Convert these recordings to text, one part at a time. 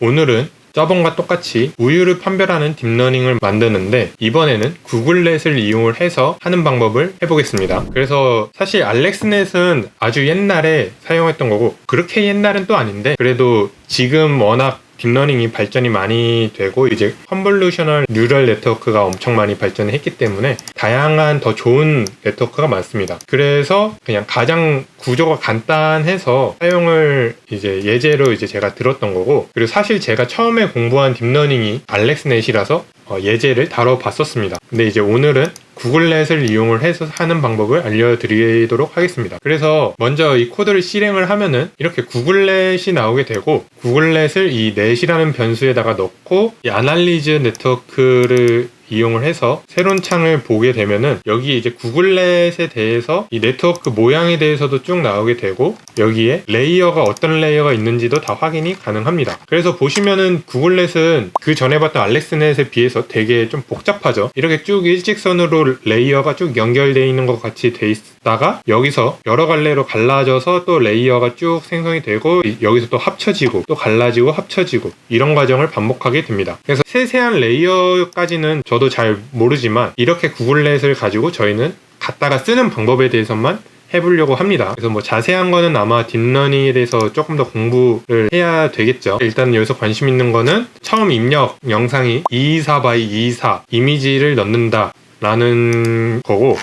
오늘은 저번과 똑같이 우유를 판별하는 딥러닝을 만드는데 이번에는 구글넷을 이용을 해서 하는 방법을 해보겠습니다. 그래서 사실 알렉스넷은 아주 옛날에 사용했던 거고 그렇게 옛날은 또 아닌데 그래도 지금 워낙 딥러닝이 발전이 많이 되고 이제 컨볼루셔널 뉴럴 네트워크가 엄청 많이 발전했기 때문에 다양한 더 좋은 네트워크가 많습니다. 그래서 그냥 가장 구조가 간단해서 사용을 이제 예제로 이제 제가 들었던 거고, 그리고 사실 제가 처음에 공부한 딥러닝이 알렉스넷이라서 예제를 다뤄봤었습니다. 근데 이제 오늘은 구글넷을 이용을 해서 하는 방법을 알려드리도록 하겠습니다. 그래서 먼저 이 코드를 실행을 하면은 이렇게 구글넷이 나오게 되고, 구글넷을 이 넷이라는 변수에다가 넣고 이 아날리즈 네트워크를 이용을 해서 새로운 창을 보게 되면은 여기 이제 구글넷에 대해서 이 네트워크 모양에 대해서도 쭉 나오게 되고 여기에 레이어가 어떤 레이어가 있는지도 다 확인이 가능합니다. 그래서 보시면은 구글넷은 그 전에 봤던 알렉스넷에 비해서 되게 좀 복잡하죠. 이렇게 쭉 일직선으로 레이어가 쭉 연결되어 있는 것 같이 돼 있다가 여기서 여러 갈래로 갈라져서 또 레이어가 쭉 생성이 되고 여기서 또 합쳐지고 또 갈라지고 합쳐지고 이런 과정을 반복하게 됩니다. 그래서 세세한 레이어까지는 저도 잘 모르지만 이렇게 구글넷을 가지고 저희는 갖다가 쓰는 방법에 대해서만 해보려고 합니다. 그래서 뭐 자세한 거는 아마 딥러닝에 대해서 조금 더 공부를 해야 되겠죠. 일단 여기서 관심 있는 거는 처음 입력 영상이 224x224 이미지를 넣는다 라는 거고,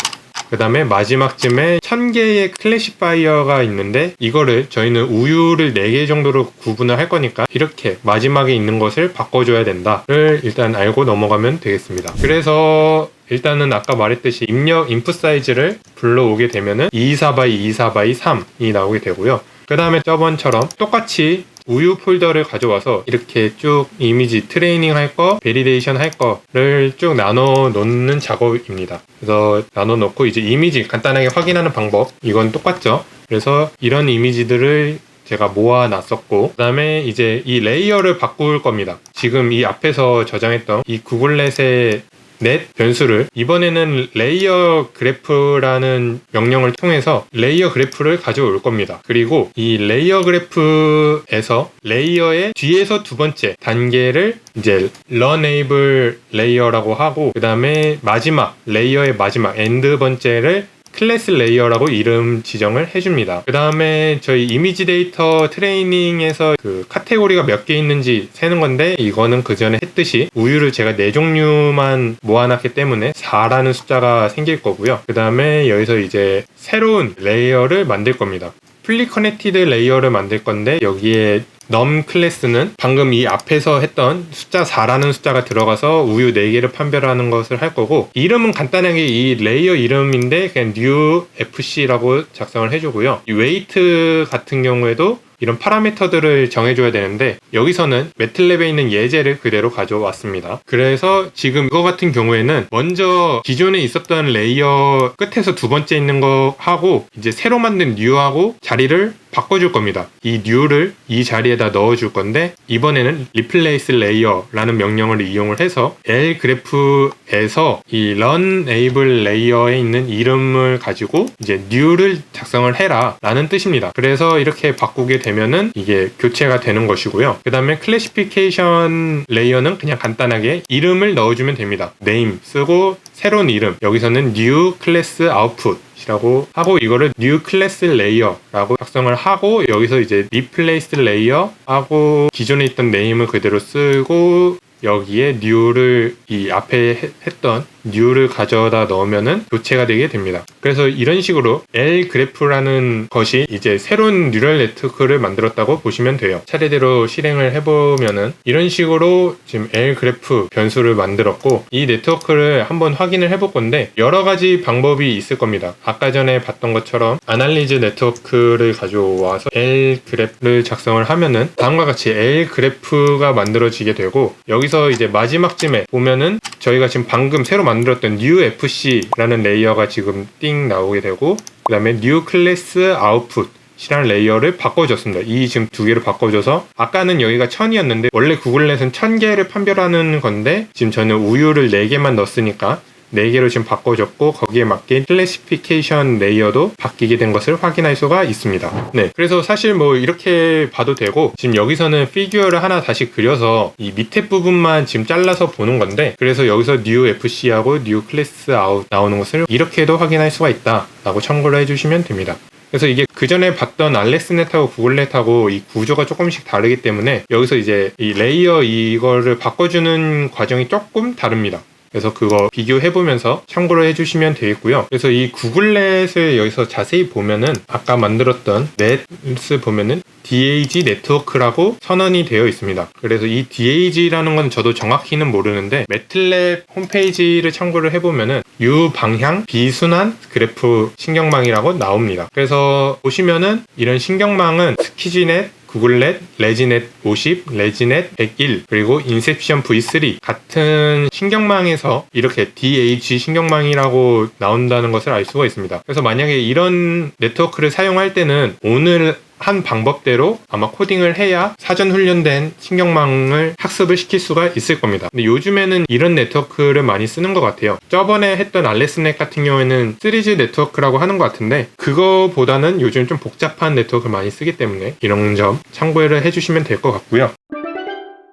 그 다음에 마지막쯤에 1000개의 클래시파이어가 있는데 이거를 저희는 우유를 4개 정도로 구분을 할 거니까 이렇게 마지막에 있는 것을 바꿔줘야 된다를 일단 알고 넘어가면 되겠습니다. 그래서 일단은 아까 말했듯이 입력 인풋 사이즈를 불러오게 되면은 224x224x3이 나오게 되고요. 그 다음에 저번처럼 똑같이 우유 폴더를 가져와서 이렇게 쭉 이미지 트레이닝 할 거, 베리데이션 할 거를 쭉 나눠 놓는 작업입니다. 그래서 나눠 놓고 이제 이미지 간단하게 확인하는 방법, 이건 똑같죠. 그래서 이런 이미지들을 제가 모아 놨었고, 그 다음에 이제 이 레이어를 바꿀 겁니다. 지금 이 앞에서 저장했던 이 구글넷의 넷 변수를 이번에는 레이어 그래프라는 명령을 통해서 레이어 그래프를 가져올 겁니다. 그리고 이 레이어 그래프에서 레이어의 뒤에서 두 번째 단계를 이제 런에이블 레이어라고 하고, 그 다음에 마지막 레이어의 마지막 엔드 번째를 클래스 레이어라고 이름 지정을 해줍니다. 그 다음에 저희 이미지 데이터 트레이닝에서 그 카테고리가 몇 개 있는지 세는 건데 이거는 그 전에 했듯이 우유를 제가 4종류만 모아놨기 때문에 4라는 숫자가 생길 거고요. 그 다음에 여기서 이제 새로운 레이어를 만들 겁니다. 풀리 커넥티드 레이어를 만들 건데 여기에 num 클래스는 방금 이 앞에서 했던 숫자 4라는 숫자가 들어가서 우유 4개를 판별하는 것을 할 거고, 이름은 간단하게 이 레이어 이름인데 그냥 new fc라고 작성을 해주고요. 이 weight 같은 경우에도 이런 파라미터들을 정해줘야 되는데 여기서는 매틀랩에 있는 예제를 그대로 가져왔습니다. 그래서 지금 이거 같은 경우에는 먼저 기존에 있었던 레이어 끝에서 두 번째 있는 거 하고 이제 새로 만든 new하고 자리를 바꿔줄 겁니다. 이 new를 이 자리에다 넣어줄 건데 이번에는 replace layer라는 명령을 이용을 해서 L 그래프에서 이 run enable layer에 있는 이름을 가지고 이제 new를 작성을 해라 라는 뜻입니다. 그래서 이렇게 바꾸게 되면은 이게 교체가 되는 것이고요. 그 다음에 클래시피케이션 레이어는 그냥 간단하게 이름을 넣어주면 됩니다. name 쓰고 새로운 이름, 여기서는 new class output 이라고 하고 이거를 new class layer라고 작성을 하고 여기서 이제 replace layer 하고 기존에 있던 name을 그대로 쓰고 여기에 new를 이 앞에 했던 new를 가져다 넣으면은 교체가 되게 됩니다. 그래서 이런 식으로 L 그래프라는 것이 이제 새로운 뉴럴 네트워크를 만들었다고 보시면 돼요. 차례대로 실행을 해보면은 이런 식으로 지금 L 그래프 변수를 만들었고 이 네트워크를 한번 확인을 해볼 건데 여러 가지 방법이 있을 겁니다. 아까 전에 봤던 것처럼 아날리즈 네트워크를 가져와서 L 그래프를 작성을 하면은 다음과 같이 L 그래프가 만들어지게 되고 여기서 이제 마지막쯤에 보면은 저희가 지금 방금 새로 만들었던 new fc라는 레이어가 지금 띵 나오게 되고 그 다음에 new class output 이라는 레이어를 바꿔줬습니다. 이 지금 두 개를 바꿔줘서 아까는 여기가 1000이었는데 원래 구글넷은 1000개를 판별하는 건데 지금 저는 우유를 4개만 넣었으니까 4개로 지금 바꿔줬고 거기에 맞게 클래시피케이션 레이어도 바뀌게 된 것을 확인할 수가 있습니다. 네, 그래서 사실 뭐 이렇게 봐도 되고, 지금 여기서는 피규어를 하나 다시 그려서 이 밑에 부분만 지금 잘라서 보는 건데, 그래서 여기서 new FC하고 new class out 나오는 것을 이렇게도 확인할 수가 있다 라고 참고를 해주시면 됩니다. 그래서 이게 그 전에 봤던 알렉스넷하고 구글넷하고 이 구조가 조금씩 다르기 때문에 여기서 이제 이 레이어 이거를 바꿔주는 과정이 조금 다릅니다. 그래서 그거 비교해보면서 참고를 해주시면 되겠고요. 그래서 이 구글넷을 여기서 자세히 보면은 아까 만들었던 넷을 보면은 DAG 네트워크라고 선언이 되어 있습니다. 그래서 이 DAG라는 건 저도 정확히는 모르는데 매틀랩 홈페이지를 참고를 해보면은 U 방향 비순환 그래프 신경망이라고 나옵니다. 그래서 보시면은 이런 신경망은 스키지넷, 구글넷, 레지넷 50, 레지넷 101, 그리고 인셉션 V3 같은 신경망에서 이렇게 DAG 신경망이라고 나온다는 것을 알 수가 있습니다. 그래서 만약에 이런 네트워크를 사용할 때는 오늘 한 방법대로 아마 코딩을 해야 사전 훈련된 신경망을 학습을 시킬 수가 있을 겁니다. 근데 요즘에는 이런 네트워크를 많이 쓰는 것 같아요. 저번에 했던 알렉스넷 같은 경우에는 3G 네트워크라고 하는 것 같은데, 그거보다는 요즘 좀 복잡한 네트워크를 많이 쓰기 때문에 이런 점 참고를 해주시면 될 것 같고요.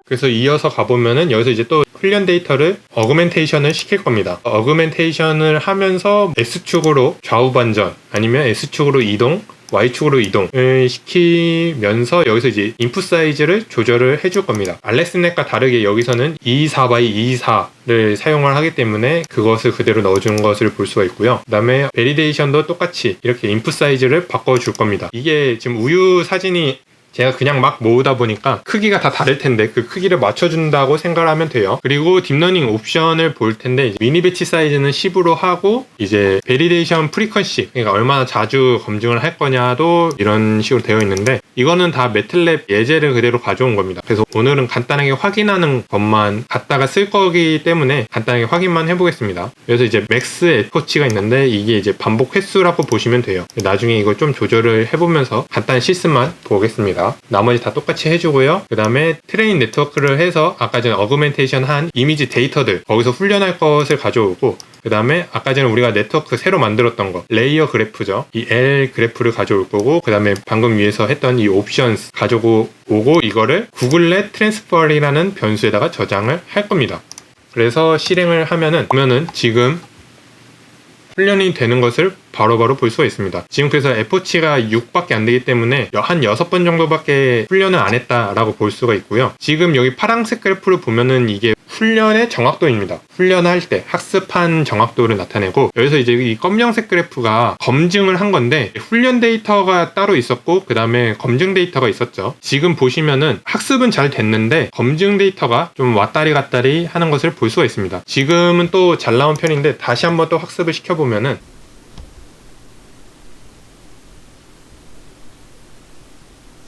그래서 이어서 가보면은 여기서 이제 또 훈련 데이터를 어그멘테이션을 시킬 겁니다. 어그멘테이션을 하면서 X축으로 좌우 반전 아니면 X축으로 이동, Y축으로 이동을 시키면서 여기서 이제 인풋 사이즈를 조절을 해줄 겁니다. 알렉스넷과 다르게 여기서는 224x224를 사용을 하기 때문에 그것을 그대로 넣어주는 것을 볼 수가 있고요. 그 다음에 베리데이션도 똑같이 이렇게 인풋 사이즈를 바꿔줄 겁니다. 이게 지금 우유 사진이 제가 그냥 막 모으다 보니까 크기가 다 다를 텐데 그 크기를 맞춰준다고 생각을 하면 돼요. 그리고 딥러닝 옵션을 볼 텐데 미니 배치 사이즈는 10으로 하고, 이제 베리데이션 프리퀀시, 그러니까 얼마나 자주 검증을 할 거냐도 이런 식으로 되어 있는데, 이거는 다 매틀랩 예제를 그대로 가져온 겁니다. 그래서 오늘은 간단하게 확인하는 것만 갖다가 쓸 거기 때문에 간단하게 확인만 해보겠습니다. 그래서 이제 맥스 에포치가 있는데 이게 이제 반복 횟수라고 보시면 돼요. 나중에 이걸 좀 조절을 해보면서 간단한 실습만 보겠습니다. 나머지 다 똑같이 해주고요. 그 다음에 트레인 네트워크를 해서 아까 전에 어그멘테이션 한 이미지 데이터들 거기서 훈련할 것을 가져오고, 그 다음에 아까 전에 우리가 네트워크 새로 만들었던 거 레이어 그래프죠. 이 L 그래프를 가져올 거고, 그 다음에 방금 위에서 했던 이 옵션스 가져오고 이거를 구글넷 트랜스퍼이라는 변수에다가 저장을 할 겁니다. 그래서 실행을 하면은 보면은 지금 훈련이 되는 것을 바로바로 볼 수가 있습니다. 지금 그래서 F치가 6밖에 안 되기 때문에 한 6번 정도밖에 훈련을 안 했다라고 볼 수가 있고요. 지금 여기 파란색 그래프를 보면은 이게 훈련의 정확도입니다. 훈련할 때 학습한 정확도를 나타내고, 여기서 이제 이 검정색 그래프가 검증을 한 건데 훈련 데이터가 따로 있었고 그 다음에 검증 데이터가 있었죠. 지금 보시면은 학습은 잘 됐는데 검증 데이터가 좀 왔다리 갔다리 하는 것을 볼 수가 있습니다. 지금은 또 잘 나온 편인데 다시 한번 또 학습을 시켜보면은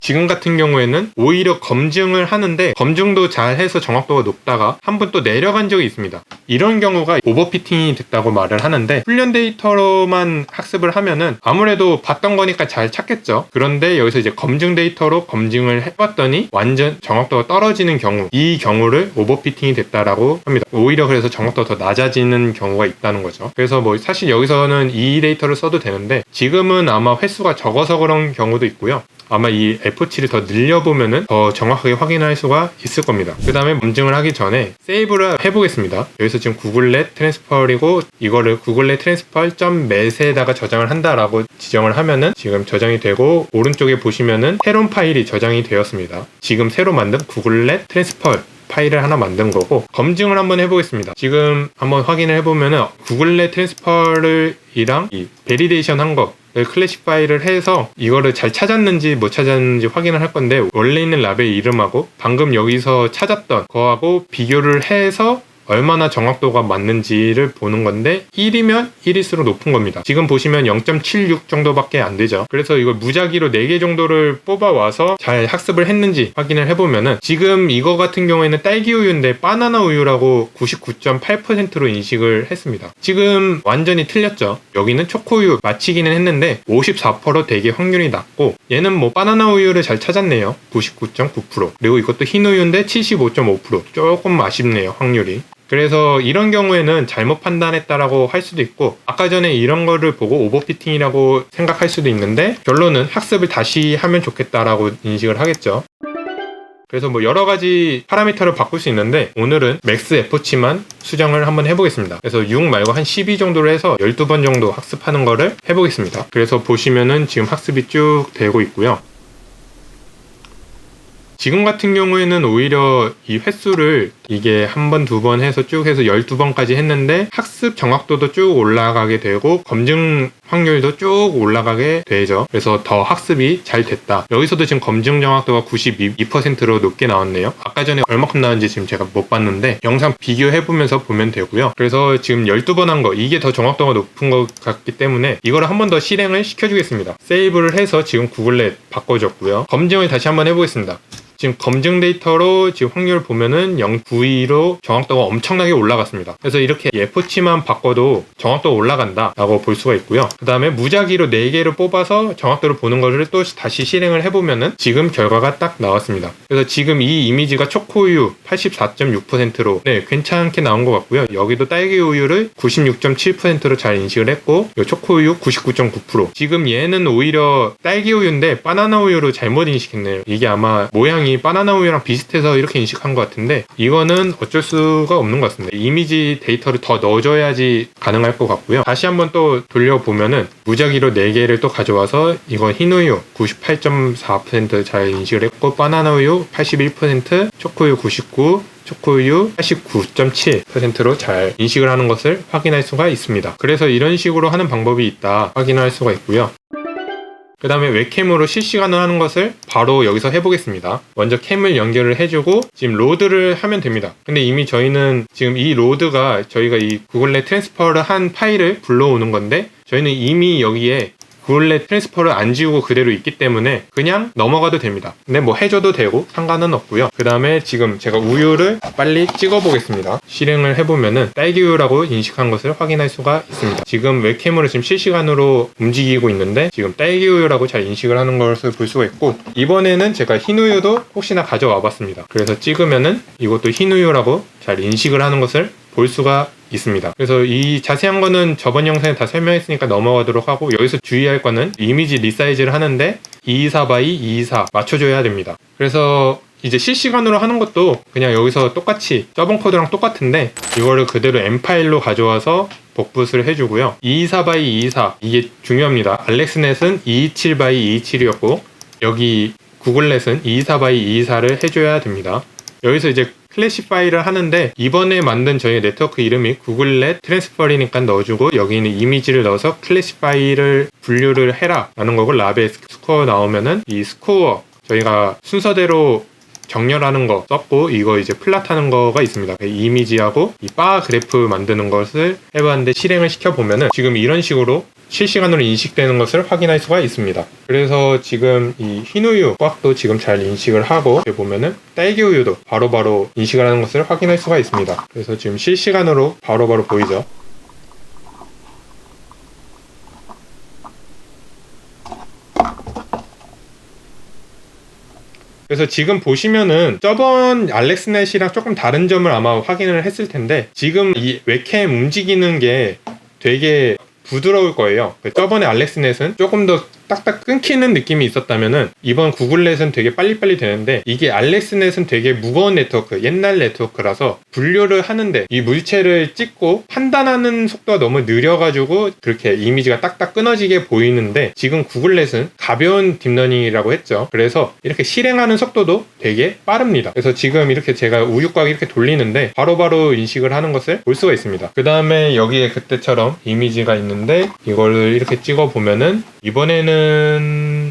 지금 같은 경우에는 오히려 검증을 하는데 검증도 잘 해서 정확도가 높다가 한 번 또 내려간 적이 있습니다. 이런 경우가 오버피팅이 됐다고 말을 하는데, 훈련 데이터로만 학습을 하면은 아무래도 봤던 거니까 잘 찾겠죠. 그런데 여기서 이제 검증 데이터로 검증을 해봤더니 완전 정확도가 떨어지는 경우, 이 경우를 오버피팅이 됐다라고 합니다. 오히려 그래서 정확도가 더 낮아지는 경우가 있다는 거죠. 그래서 뭐 사실 여기서는 이 데이터를 써도 되는데 지금은 아마 횟수가 적어서 그런 경우도 있고요. 아마 이 F치를 더 늘려보면은 더 정확하게 확인할 수가 있을 겁니다. 그 다음에 검증을 하기 전에 세이브를 해보겠습니다. 여기서 지금 구글넷 트랜스펄이고 이거를 구글넷 트랜스펄.met에다가 저장을 한다라고 지정을 하면은 지금 저장이 되고, 오른쪽에 보시면은 새로운 파일이 저장이 되었습니다. 지금 새로 만든 구글넷 트랜스펄 파일을 하나 만든 거고, 검증을 한번 해보겠습니다. 지금 한번 확인을 해보면은 구글넷 트랜스펄이랑 이 베리데이션 한 거 클래시파이를 해서 이거를 잘 찾았는지 못 찾았는지 확인을 할 건데, 원래 있는 라벨 이름하고 방금 여기서 찾았던 거하고 비교를 해서 얼마나 정확도가 맞는지를 보는 건데 1이면 1일수록 높은 겁니다. 지금 보시면 0.76 정도밖에 안 되죠. 그래서 이걸 무작위로 4개 정도를 뽑아와서 잘 학습을 했는지 확인을 해보면은 지금 이거 같은 경우에는 딸기 우유인데 바나나 우유라고 99.8%로 인식을 했습니다. 지금 완전히 틀렸죠. 여기는 초코우유 맞히기는 했는데 54% 되게 확률이 낮고, 얘는 뭐 바나나 우유를 잘 찾았네요. 99.9%. 그리고 이것도 흰 우유인데 75.5%. 조금 아쉽네요, 확률이. 그래서 이런 경우에는 잘못 판단했다라고 할 수도 있고, 아까 전에 이런 거를 보고 오버피팅이라고 생각할 수도 있는데, 결론은 학습을 다시 하면 좋겠다라고 인식을 하겠죠. 그래서 뭐 여러 가지 파라미터를 바꿀 수 있는데, 오늘은 맥스 F치만 수정을 한번 해보겠습니다. 그래서 6 말고 한 12 정도로 해서 12번 정도 학습하는 거를 해보겠습니다. 그래서 보시면은 지금 학습이 쭉 되고 있고요. 지금 같은 경우에는 오히려 이 횟수를 이게 한 번, 두 번 해서 쭉 해서 12번까지 했는데, 학습 정확도도 쭉 올라가게 되고 검증 확률도 쭉 올라가게 되죠. 그래서 더 학습이 잘 됐다. 여기서도 지금 검증 정확도가 92%로 높게 나왔네요. 아까 전에 얼마큼 나왔는지 지금 제가 못 봤는데 영상 비교해보면서 보면 되고요. 그래서 지금 12번 한 거, 이게 더 정확도가 높은 것 같기 때문에 이거를 한 번 더 실행을 시켜주겠습니다. 세이브를 해서 지금 구글렛 바꿔줬고요. 검증을 다시 한번 해보겠습니다. 지금 검증 데이터로 지금 확률 보면은 0.92로 정확도가 엄청나게 올라갔습니다. 그래서 이렇게 F치만 바꿔도 정확도가 올라간다 라고 볼 수가 있고요. 그 다음에 무작위로 4개를 뽑아서 정확도를 보는 것을 또 다시 실행을 해보면은 지금 결과가 딱 나왔습니다. 그래서 지금 이 이미지가 초코우유 84.6%로 괜찮게 나온 것 같고요. 여기도 딸기 우유를 96.7%로 잘 인식을 했고, 이 초코우유 99.9%. 지금 얘는 오히려 딸기 우유인데 바나나 우유로 잘못 인식했네요. 이게 아마 모양이 바나나 우유랑 비슷해서 이렇게 인식한 것 같은데, 이거는 어쩔 수가 없는 것 같습니다. 이미지 데이터를 더 넣어줘야지 가능할 것 같고요. 다시 한번 또 돌려보면은 무작위로 4개를 또 가져와서 이건 흰우유 98.4% 잘 인식을 했고, 바나나 우유 81%, 초코우유 99, 초코우유 89.7%로 잘 인식을 하는 것을 확인할 수가 있습니다. 그래서 이런 식으로 하는 방법이 있다 확인할 수가 있고요. 그 다음에 웹캠으로 실시간으로 하는 것을 바로 여기서 해보겠습니다. 먼저 캠을 연결을 해주고 지금 로드를 하면 됩니다. 근데 이미 저희는 지금 이 로드가 저희가 이 구글렛 트랜스퍼를 한 파일을 불러오는 건데, 저희는 이미 여기에 구글렛 트랜스퍼를 안 지우고 그대로 있기 때문에 그냥 넘어가도 됩니다. 근데 뭐 해줘도 되고 상관은 없고요. 그 다음에 지금 제가 우유를 빨리 찍어 보겠습니다. 실행을 해보면은 딸기우유라고 인식한 것을 확인할 수가 있습니다. 지금 웹캠으로 지금 실시간으로 움직이고 있는데 지금 딸기우유라고 잘 인식을 하는 것을 볼 수가 있고, 이번에는 제가 흰우유도 혹시나 가져와 봤습니다. 그래서 찍으면은 이것도 흰우유라고 잘 인식을 하는 것을 볼 수가 있습니다. 그래서 이 자세한 거는 저번 영상에 다 설명했으니까 넘어가도록 하고, 여기서 주의할 거는 이미지 리사이즈를 하는데 224 by 224 맞춰줘야 됩니다. 그래서 이제 실시간으로 하는 것도 그냥 여기서 똑같이 저번 코드랑 똑같은데 이거를 그대로 M 파일로 가져와서 복붙을 해주고요. 224 by 224 이게 중요합니다. 알렉스넷은 227 by 227이었고 여기 구글넷은 224 by 224를 해줘야 됩니다. 여기서 이제 클래시파이를 하는데, 이번에 만든 저희 네트워크 이름이 구글렛 트랜스퍼리니까 넣어주고 여기는 이미지를 넣어서 클래시파이를 분류를 해라 라는 거고, 랍에 스코어 나오면은 이 스코어 저희가 순서대로 정렬하는 거 썼고, 이거 이제 플랫하는 거가 있습니다. 이미지하고 이 바 그래프 만드는 것을 해봤는데 실행을 시켜보면은 지금 이런 식으로 실시간으로 인식되는 것을 확인할 수가 있습니다. 그래서 지금 이 흰우유 꽉도 지금 잘 인식을 하고, 여기 보면은 딸기우유도 바로바로 인식을 하는 것을 확인할 수가 있습니다. 그래서 지금 실시간으로 바로바로 보이죠. 그래서 지금 보시면은 저번 알렉스넷이랑 조금 다른 점을 아마 확인을 했을 텐데, 지금 이 웹캠 움직이는 게 되게 부드러울 거예요. 저번에 알렉스넷은 조금 더 딱딱 끊기는 느낌이 있었다면은 이번 구글넷은 되게 빨리빨리 되는데, 이게 알렉스넷은 되게 무거운 네트워크, 옛날 네트워크라서 분류를 하는데 이 물체를 찍고 판단하는 속도가 너무 느려가지고 그렇게 이미지가 딱딱 끊어지게 보이는데, 지금 구글넷은 가벼운 딥러닝이라고 했죠. 그래서 이렇게 실행하는 속도도 되게 빠릅니다. 그래서 지금 이렇게 제가 우유곽 이렇게 돌리는데 바로바로 인식을 하는 것을 볼 수가 있습니다. 그 다음에 여기에 그때처럼 이미지가 있는데 이거를 이렇게 찍어 보면은 이번에는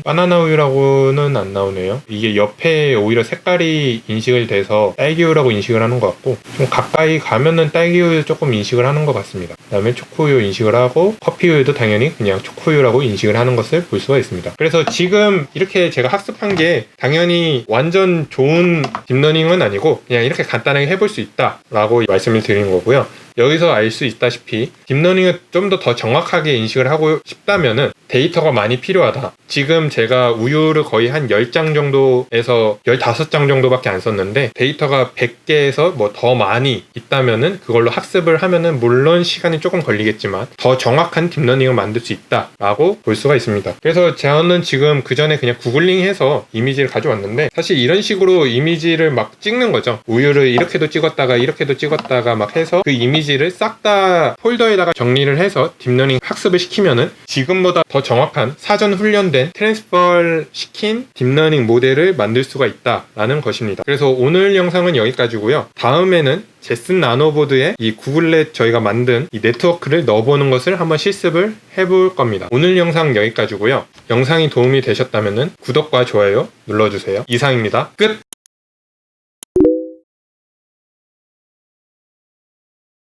바나나 우유라고는 안 나오네요. 이게 옆에 오히려 색깔이 인식을 돼서 딸기우유라고 인식을 하는 것 같고, 좀 가까이 가면은 딸기우유 조금 인식을 하는 것 같습니다. 그 다음에 초코우유 인식을 하고, 커피우유도 당연히 그냥 초코우유라고 인식을 하는 것을 볼 수가 있습니다. 그래서 지금 이렇게 제가 학습한 게 당연히 완전 좋은 딥러닝은 아니고 그냥 이렇게 간단하게 해볼 수 있다 라고 말씀을 드린 거고요. 여기서 알 수 있다시피 딥러닝을 좀 더 정확하게 인식을 하고 싶다면은 데이터가 많이 필요하다. 지금 제가 우유를 거의 한 10장 정도에서 15장 정도밖에 안 썼는데 데이터가 100개에서 뭐 더 많이 있다면은 그걸로 학습을 하면은 물론 시간이 조금 걸리겠지만 더 정확한 딥러닝을 만들 수 있다라고 볼 수가 있습니다. 그래서 저는 지금 그 전에 그냥 구글링해서 이미지를 가져왔는데 사실 이런 식으로 이미지를 막 찍는 거죠. 우유를 이렇게도 찍었다가 막 해서 그 이미지를 싹 다 폴더에다가 정리를 해서 딥러닝 학습을 시키면은 지금보다 더 정확한 사전 훈련된 트랜스퍼 시킨 딥러닝 모델을 만들 수가 있다라는 것입니다. 그래서 오늘 영상은 여기까지고요. 다음에는 제슨 나노보드에 이 구글렛 저희가 만든 이 네트워크를 넣어보는 것을 한번 실습을 해볼 겁니다. 오늘 영상 여기까지고요. 영상이 도움이 되셨다면 구독과 좋아요 눌러주세요. 이상입니다. 끝!